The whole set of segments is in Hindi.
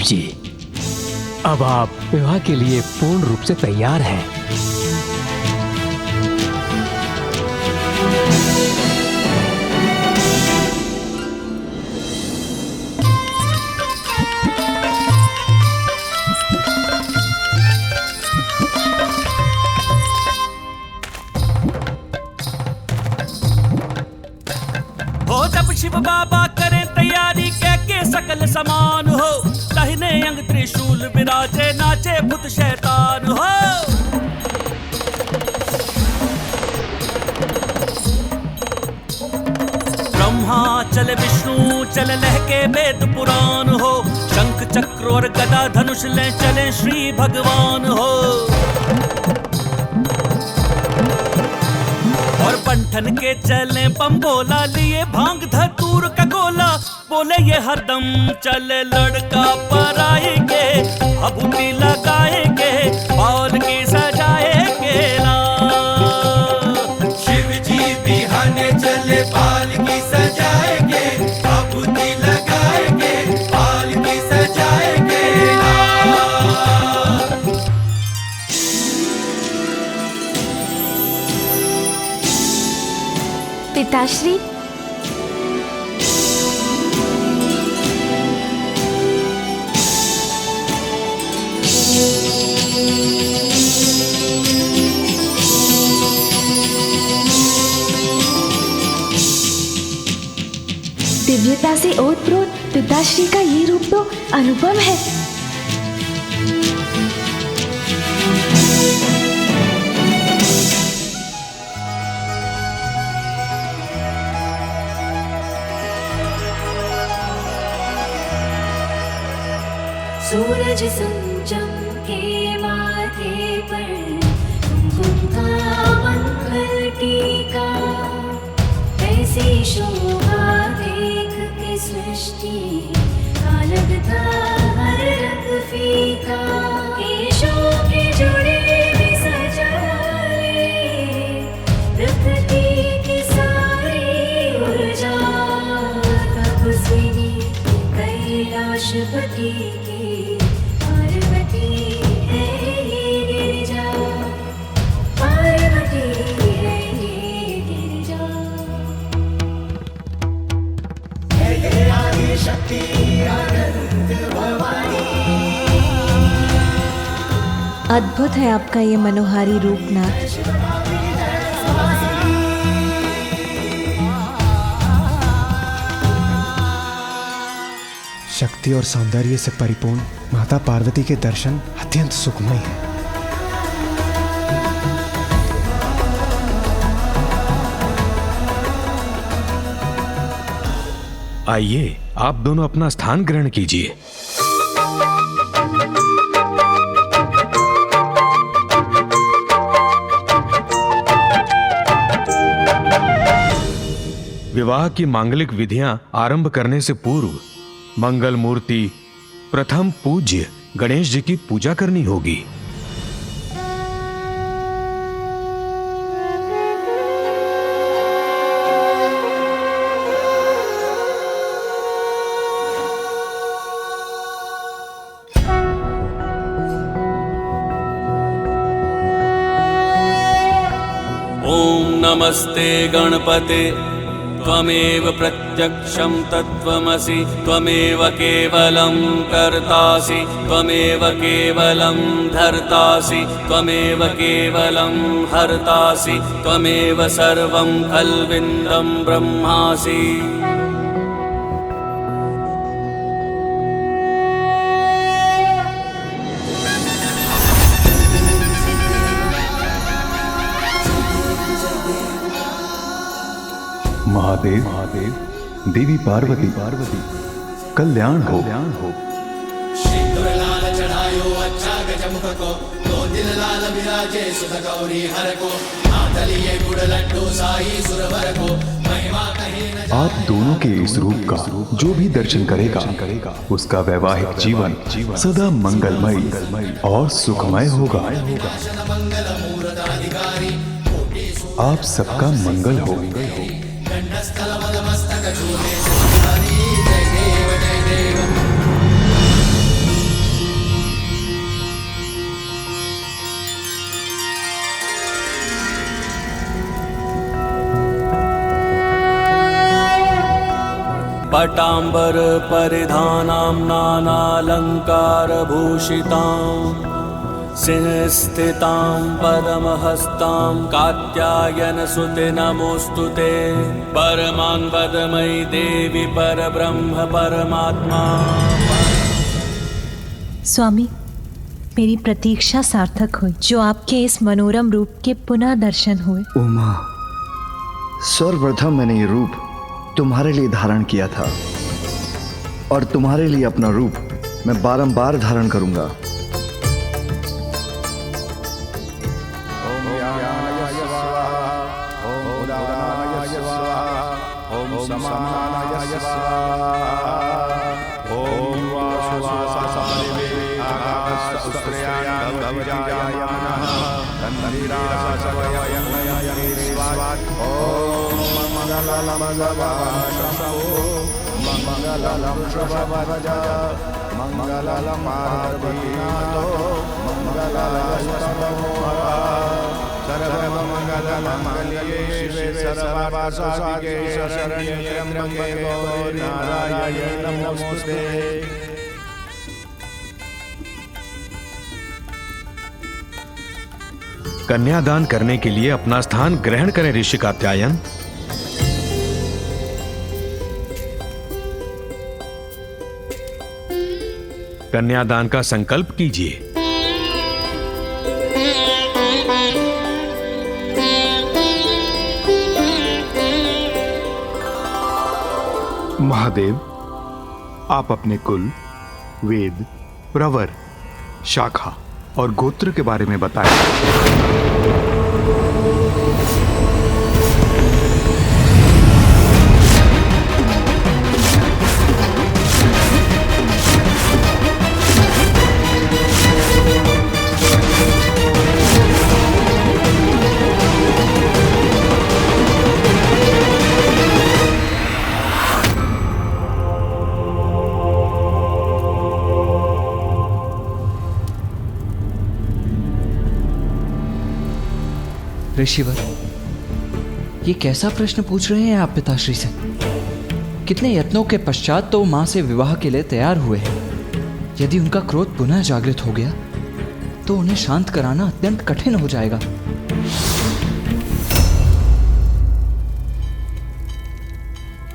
जी, अब आप विवाह के लिए पूर्ण रूप से तैयार हैं। हो जब शिव बाबा करें तैयारी कह के सकल समान हो, दाहिने अंग त्रिशूल विराजे नाचे भूत शैतान हो। ब्रह्मा चले विष्णु चले लहके वेद पुराण हो, शंख चक्र और गदा धनुष ले चले श्री भगवान हो। और बंठन के चले बम्बोला लिए भांग धतूर का गोला, बोले ये हरदम चले लड़का पराएंगे, भभूति लगाएंगे, बाल की सजाएंगे ना। शिव जी बिहाने चले बाल की सजाएंगे, भभूति लगाएंगे, बाल की सजाएंगे ना। पिताश्री, दिव्यता से ओतप्रोत पिताश्री का ये रूप तो अनुपम है। सूरज संजम के माथे पर कुमकुम का मंगल टीका, ऐसी शोभा देख के सृष्टि का लगता हर रंग फीका। केशों के जुड़े भी सजाए, प्रकृति की सारी ऊर्जा, तपस्विनी कैलाशपति की पार्वती है ये गिरिजा, पार्वती है ये गिरिजा। हे आदि शक्ति अनंत भवानी। अद्भुत है आपका ये मनोहारी रूप नाथ। शक्ति और सौंदर्य से परिपूर्ण माता पार्वती के दर्शन अत्यंत सुखमय हैं। आइए, आप दोनों अपना स्थान ग्रहण कीजिए। विवाह की मांगलिक विधियां आरंभ करने से पूर्व मंगल मूर्ति प्रथम पूज्य गणेश जी की पूजा करनी होगी। ओम नमस्ते गणपते, त्वमेव प्रत्यक्षं तत्त्वमसि, त्वमेव केवलं कर्तासि, त्वमेव केवलं धर्तासि, त्वमेव केवलं हर्तासि, त्वमेव सर्वं खल्विन्दं ब्रह्मासि। महादेव देवी पार्वती कल्याण हो। सिंदूर लाल चढ़ायो अच्छा गजमुख को, दो दिल लाल विराजे सुध गौरी हर को, हाथ लिए गुड़ लड्डू साई सुरवर को, महिमा कहीं न जाए। आप दोनों के इस रूप का जो भी दर्शन करेगा उसका वैवाहिक जीवन सदा मंगलमय और सुखमय होगा। आप सबका मंगल हो। स्थल मस्तक झूले जय देव जय देव। पटाम्बर परिधानां नानालङ्कारभूषितां सिंहस्थितां पद्महस्तां कात्यायनसुते नमोऽस्तु ते। परमान्वदमयि देवी परब्रह्म परमात्मा। स्वामी, मेरी प्रतीक्षा सार्थक हुई जो आपके इस मनोरम रूप के पुनः दर्शन हुए। उमा, सर्वप्रथम मैंने ये रूप तुम्हारे लिए धारण किया था और तुम्हारे लिए अपना रूप मैं बारंबार धारण करूंगा। कन्यादान करने के लिए अपना स्थान ग्रहण करें ऋषि कात्यायन। कन्यादान का संकल्प कीजिए। महादेव, आप अपने कुल, वेद, प्रवर, शाखा और गोत्र के बारे में बताएं। ऋषिवर, ये कैसा प्रश्न पूछ रहे हैं आप पिताश्री से? कितने यत्नों के पश्चात तो मां से विवाह के लिए तैयार हुए हैं। यदि उनका क्रोध पुनः जागृत हो गया तो उन्हें शांत कराना अत्यंत कठिन हो जाएगा।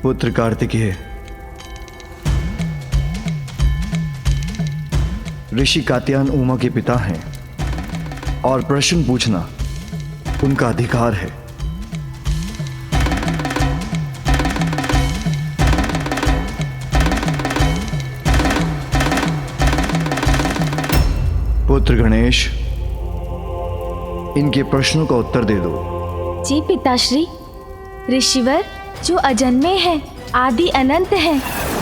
पुत्र कार्तिकेय, ऋषि कात्यायन उमा के पिता हैं और प्रश्न पूछना उनका अधिकार है। पुत्र गणेश, इनके प्रश्नों का उत्तर दे दो। जी पिताश्री। ऋषिवर, जो अजन्मे हैं, आदि अनंत हैं,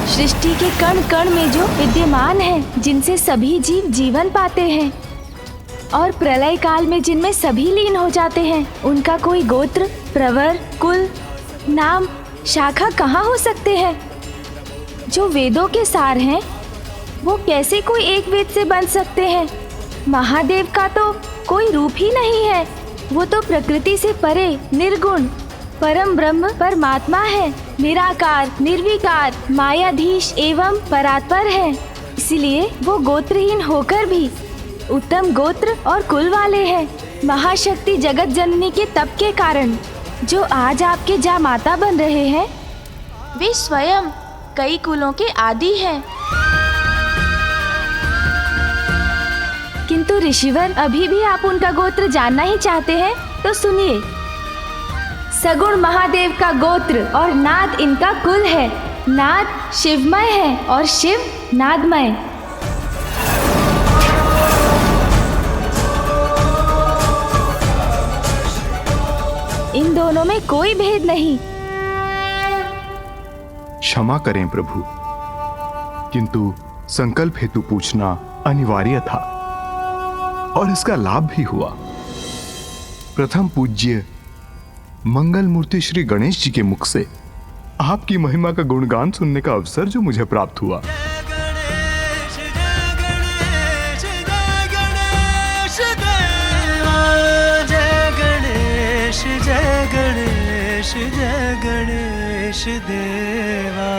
सृष्टि के कण कण में जो विद्यमान हैं, जिनसे सभी जीव जीवन पाते हैं और प्रलय काल में जिनमें सभी लीन हो जाते हैं, उनका कोई गोत्र, प्रवर, कुल, नाम, शाखा कहाँ हो सकते हैं? जो वेदों के सार हैं, वो कैसे कोई एक वेद से बन सकते हैं? महादेव का तो कोई रूप ही नहीं है। वो तो प्रकृति से परे, निर्गुण, परम ब्रह्म परमात्मा है, निराकार, निर्विकार, मायाधीश एवं परात्पर है। इसलिए वो गोत्रहीन होकर भी उत्तम गोत्र और कुल वाले हैं। महाशक्ति जगत जननी के तप के कारण जो आज आपके जामाता बन रहे हैं, वे स्वयं कई कुलों के आदि हैं। किंतु ऋषिवर, अभी भी आप उनका गोत्र जानना ही चाहते हैं, तो सुनिए। सगुण महादेव का गोत्र और नाद इनका कुल है। नाद शिवमय है और शिव नादमय। इन दोनों में कोई भेद नहीं। क्षमा करें प्रभु, किंतु संकल्प हेतु पूछना अनिवार्य था और इसका लाभ भी हुआ। प्रथम पूज्य मंगल मूर्ति श्री गणेश जी के मुख से आपकी महिमा का गुणगान सुनने का अवसर जो मुझे प्राप्त हुआ। जय गणेश देवा।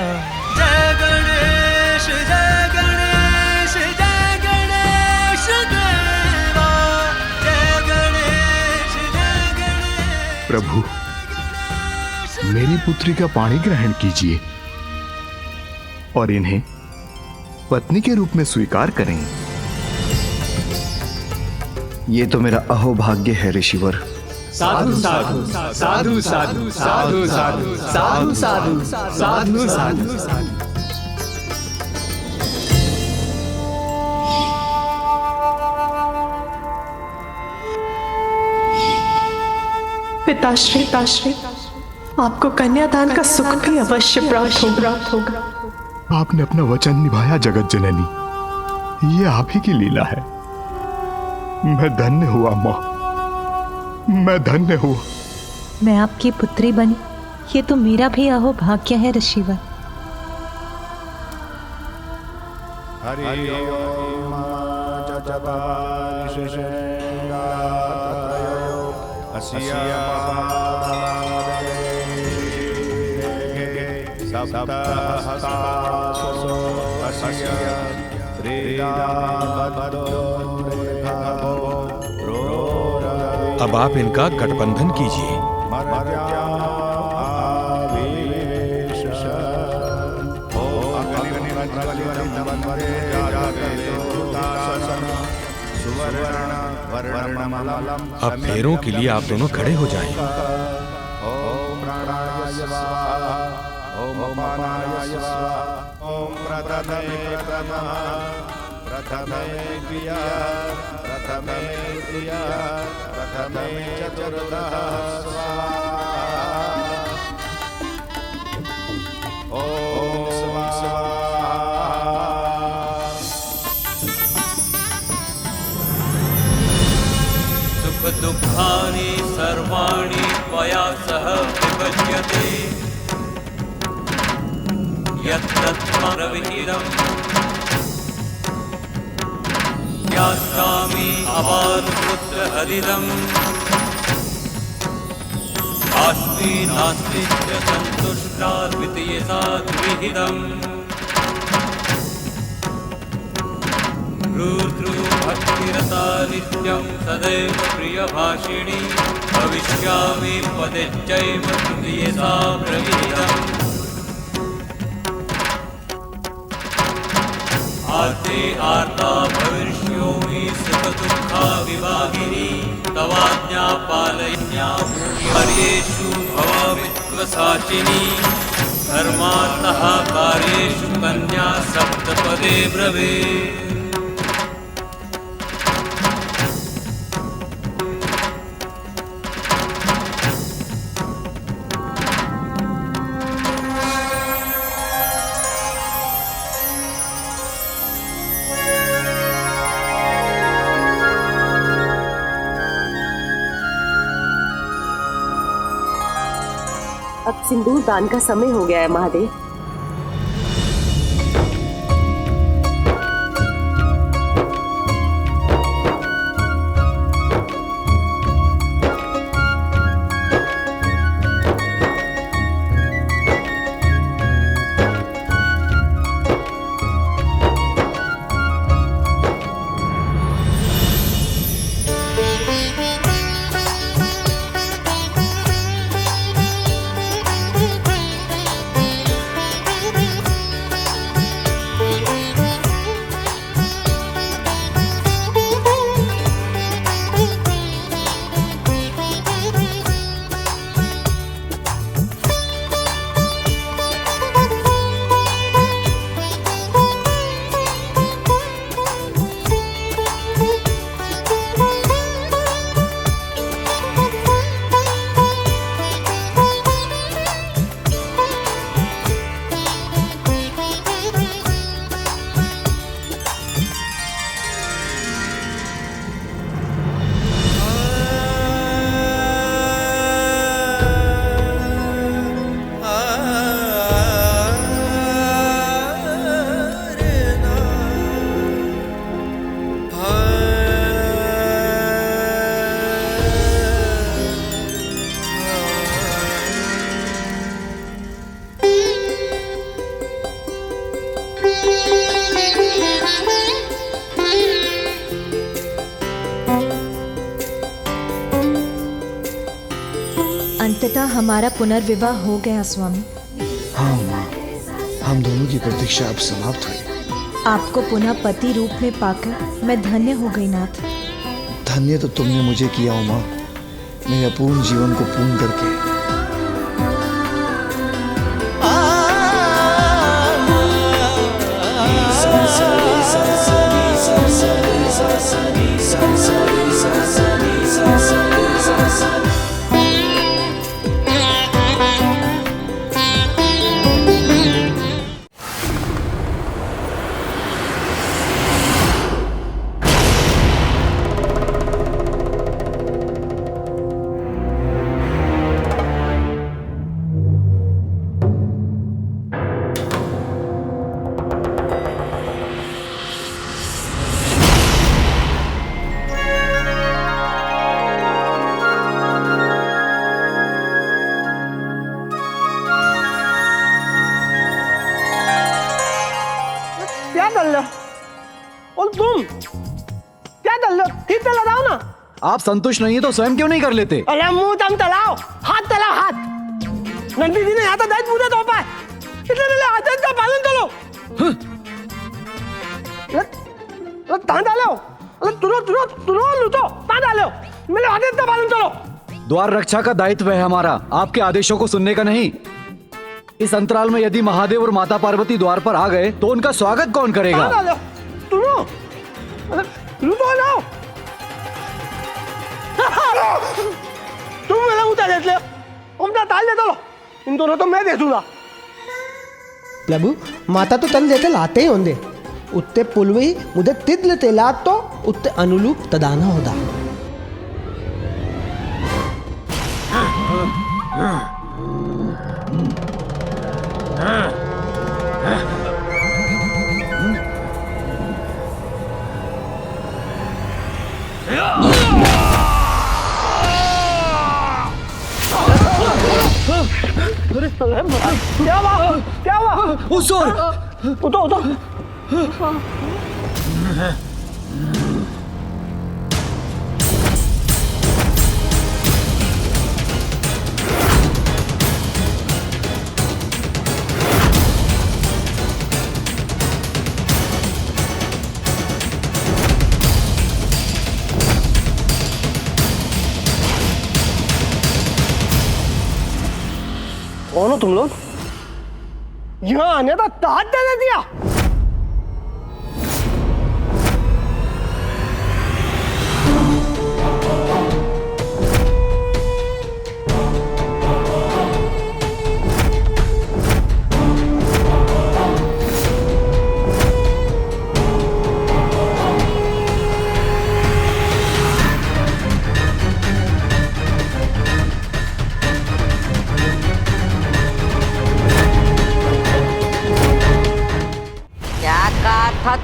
प्रभु, मेरी पुत्री का पाणी ग्रहण कीजिए और इन्हें पत्नी के रूप में स्वीकार करें। ये तो मेरा अहोभाग्य है ऋषिवर। साधु साधु साधु साधु साधु साधु साधु साधु साधु साधु साधु। पिताश्री आपको कन्यादान का सुख भी अवश्य प्राप्त होगा। आपने अपना वचन निभाया जगत जननी, ये आप ही की लीला है। मैं धन्य हुआ माँ, मैं धन्य हुआ। मैं आपकी पुत्री बनी, ये तो मेरा भी अहोभाग्य है ऋषिवर। अब आप इनका गठबंधन कीजिए। अब फेरों के लिए आप दोनों खड़े हो जाएं। ओम प्राणाय स्वाहा, ओम अपानाय स्वाहा, ओम प्रथमे द्वितीया, प्रथमे द्वितीया, प्रथमे चतुर्थः स्वाहा। ओम स्वाहा। सुख दुःखानि सर्वाणि त्वया सह विभज्यते, यत्तत्त्वरविहितम् यास्यामि अपारपुत्रहरिदम्, अस्मि नास्ति च सन्तुष्टा द्वितीयसा द्विहितम्। भक्तिरता नित्यं सदैव प्रियभाषिणी, भविष्यामि पतिश्चैव तृतीयसा प्रविहितम्। आर्ते आर्ता भविष्योमि सुखदुःखा विभागिनी, तवाज्ञा पालयन्या कार्येषु भवामित्वसाचिनी, धर्मार्थः कार्येषु कन्या सप्तपदे ब्रवीत्। अब सिंदूर दान का समय हो गया है महादेव। अंततः हमारा पुनर्विवाह हो गया स्वामी। हाँ माँ, हम दोनों की प्रतीक्षा अब समाप्त हुई। आपको पुनः पति रूप में पाकर मैं धन्य हो गई नाथ। धन्य तो तुमने मुझे किया हो माँ, मेरे अपूर्ण जीवन को पूर्ण करके। क्या कर लो? और तुम क्या कर लो? ठीक से लगाओ ना। आप संतुष्ट नहीं है तो स्वयं क्यों नहीं कर लेते? अरे मुंह तम तलाओ, हाथ तलाओ हाथ। नंदी जी ने यहाँ तो दायित्व मुझे तोपा है, इसलिए मेरे आदेश का पालन करो। तां डालो, तुरो लूटो, तां डालो, मेरे आदेश का पालन करो। द्वार रक्षा का दायित्व है हमारा, आपके आदेशों को सुनने का नहीं। इस अंतराल में यदि महादेव और माता पार्वती द्वार पर आ गए तो उनका स्वागत कौन करेगा? तुम मेरा उतार देते हो, उम्दा ताल देता लो, इन दोनों तो मैं दे दूंगा। प्रभु माता तो तन देते लाते ही होंगे, उत्ते पुलवी मुझे तिद्ल तेलात तो उत्ते अनुरूप तदाना होता। क्या हुआ? क्या हुआ? उठो। कौन हो तुम लोग? यहाँ आने का ताज दे दिया।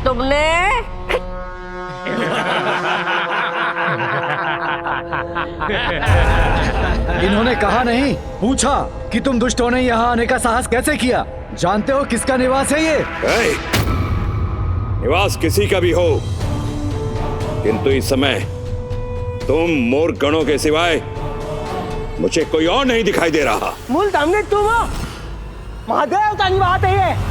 तुमने इन्होंने कहा नहीं, पूछा कि तुम दुष्टों ने यहाँ आने का साहस कैसे किया? जानते हो किसका निवास है ये? निवास किसी का भी हो, किंतु इस समय तुम मोर गणों के सिवाय मुझे कोई और नहीं दिखाई दे रहा। मूल सामने तुम हो, महादेव का निवास है ये।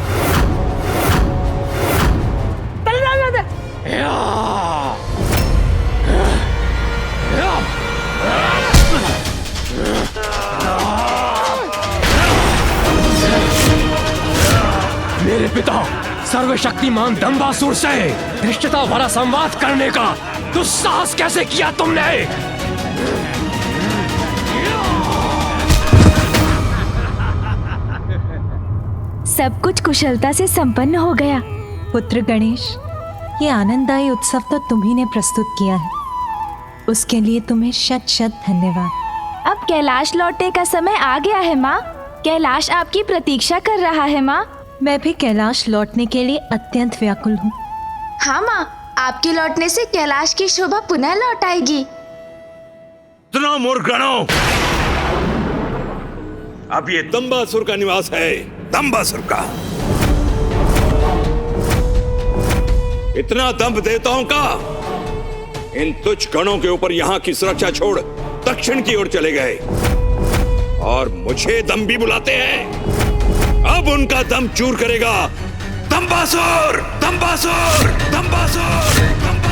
मेरे पिता सर्वशक्तिमान दंबासुर से धृष्टता भरा संवाद करने का दुस्साहस कैसे किया तुमने? सब कुछ कुशलता से संपन्न हो गया। पुत्र गणेश, ये आनंददायी उत्सव तो तुम्ही ने प्रस्तुत किया है, उसके लिए तुम्हें शत शत धन्यवाद। अब कैलाश लौटने का समय आ गया है माँ। कैलाश आपकी प्रतीक्षा कर रहा है माँ। मैं भी कैलाश लौटने के लिए अत्यंत व्याकुल हूँ। हाँ माँ, आपके लौटने से कैलाश की शोभा पुनः लौट आएगी। सुनो मूर्खगणों, अब ये दंबासुर का निवास है, दंबासुर का। इतना दंभ देवताओं का, इन तुच्छ गणों के ऊपर यहाँ की सुरक्षा छोड़ दक्षिण की ओर चले गए। और मुझे दम भी बुलाते हैं। अब उनका दम चूर करेगा दंबासुर, दंबासुर, दंबासुर, दंबासुर।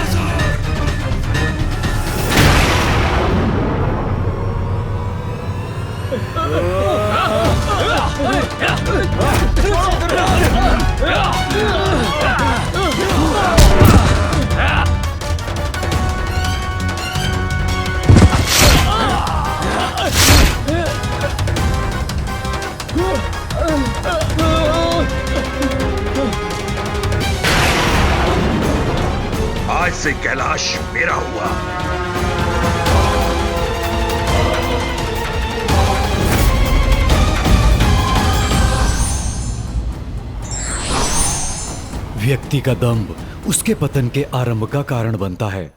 आज से कैलाश मेरा हुआ। व्यक्ति का दंभ उसके पतन के आरंभ का कारण बनता है।